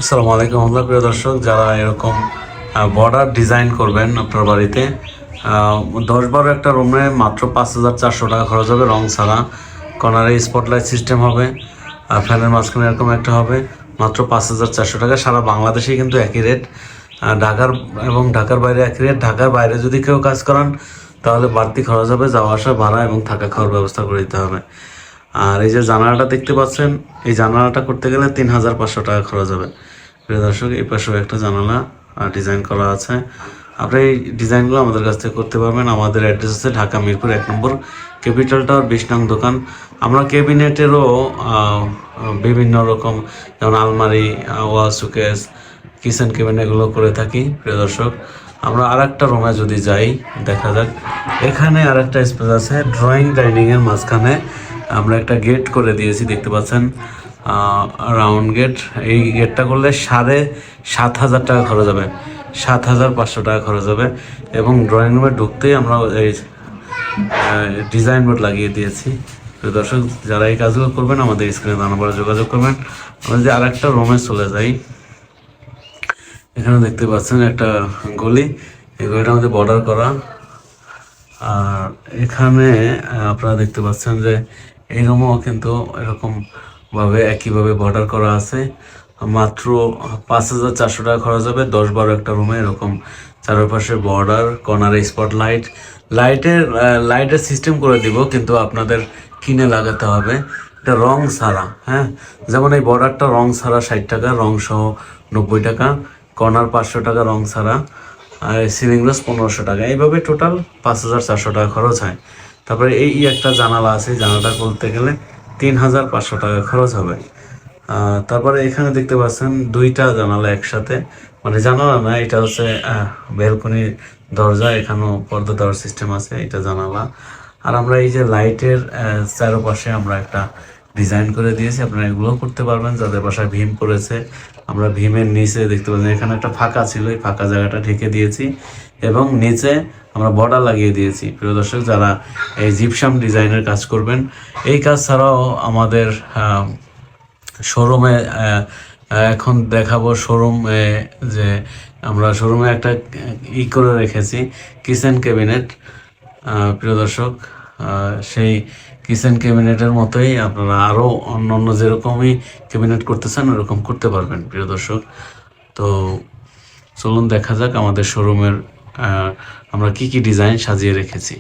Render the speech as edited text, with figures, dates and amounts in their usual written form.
আসসালামু আলাইকুম আমরা প্রিয় দর্শক, যারা এরকম বর্ডার ডিজাইন করবেন আপনার বাড়িতে 10-12 একটা রুমে মাত্র 5,400 টাকা খরচ হবে রং ছাড়া। কর্নারে স্পটলাইট সিস্টেম হবে, ফ্যানের মাঝখানে এরকম একটা হবে, মাত্র 5,400 টাকা। সারা বাংলাদেশেই কিন্তু একই রেট, ঢাকার এবং ঢাকার বাইরে একই রেট। ঢাকার বাইরে যদি কেউ কাজ করান তাহলে বাড়তি খরচ হবে, যাওয়া আসা ভাড়া এবং থাকা খাওয়ার ব্যবস্থা করে দিতে হবে। আর এই যে জানালাটা দেখতে পাচ্ছেন, এই জানালাটা করতে গেলে 3,500 টাকা খরচ হবে। প্রিয় দর্শক, এই পাশেও একটা জানালা ডিজাইন করা আছে। আপনি এই ডিজাইনগুলো আমাদের কাছ থেকে করতে পারবেন। আমাদের অ্যাড্রেস আছে ঢাকা মিরপুর 1 নম্বর, ক্যাপিটাল টাওয়ার 20 নং দোকান। আমরা ক্যাবিনেটেরও বিভিন্ন রকম, যেমন আলমারি, ওয়াল সুকেস, কিচেন ক্যাবিনেট এগুলো করে থাকি। প্রিয় দর্শক, আমরা আরেকটা রুমে যদি যাই, দেখা যাক। এখানে আরেকটা স্পেস আছে, ড্রয়িং ডাইনিংয়ের মাঝখানে আমরা একটা গেট করে দিয়েছি, দেখতে পাচ্ছেন, রাউন্ড গেট। এই গেটটা করলে 7,500 টাকা খরচ হবে, 7,500 টাকা খরচ হবে। এবং ড্রয়িং রুমে ঢুকতেই আমরা এই ডিজাইন বোর্ড লাগিয়ে দিয়েছি। তো দর্শক, যারা এই কাজগুলো করবেন আমাদের স্ক্রিনে দেওয়া নাম্বারে যোগাযোগ করবেন। আমরা যদি আরেকটা রুমে চলে যাই, এখানে দেখতে পাচ্ছেন একটা গলি, এই গলিটা আমাদের বর্ডার করা। আর এখানে আপনারা দেখতে পাচ্ছেন যে এই রুমও কিন্তু এরকমভাবে একইভাবে বর্ডার করা আছে। মাত্র 5,400 টাকা খরচ হবে 10-12 একটা রুমে। এরকম চারপাশে বর্ডার, কর্নারে স্পট লাইটের সিস্টেম করে দিব, কিন্তু আপনাদের কিনে লাগাতে হবে। এটা রং ছাড়া, হ্যাঁ। যেমন এই বর্ডারটা রং ছাড়া 60 টাকা, রং সহ 90 টাকা, কর্নার 500 টাকা রং ছাড়া, আর সিলিং গ্লাস 1,500 টাকা। এইভাবে টোটাল 5,400 টাকা খরচ হয়। তারপরে এই একটা জানালা আছে, জানালাটা করতে গেলে 3,500 টাকা খরচ হবে। তারপরে এখানে দেখতে পাচ্ছেন দুইটা জানালা একসাথে, মানে জানালা না, এটা হচ্ছে ব্যালকনি দরজা। এখানেও পর্দা দেওয়ার সিস্টেম আছে, এটা জানালা। আর আমরা এই যে লাইটের চারপাশে আমরা একটা ডিজাইন করে দিয়েছি, আপনারা এগুলো করতে পারবেন যাদের বাসায় ভীম পড়েছে। আমরা ভীমের নিচে দেখতে পাচ্ছি এখানে একটা ফাঁকা ছিল, এই ফাঁকা জায়গাটা ঢেকে দিয়েছি এবং নিচে আমরা বর্ডার লাগিয়ে দিয়েছি। প্রিয় দর্শক, যারা এই জিপসাম ডিজাইনের কাজ করবেন, এই কাজ ছাড়াও আমাদের শোরুমে এখন দেখাবো। শোরুমে যে আমরা শোরুমে একটা করে রেখেছি কিচেন ক্যাবিনেট। প্রিয় দর্শক, সেই কিচেন ক্যাবিনেটের মতোই আপনারা আরও অন্য যেরকমই ক্যাবিনেট করতে চান ওরকম করতে পারবেন। প্রিয় দর্শক, তো চলুন দেখা যাক আমাদের শোরুমের আমরা কি কি ডিজাইন সাজিয়ে রেখেছি।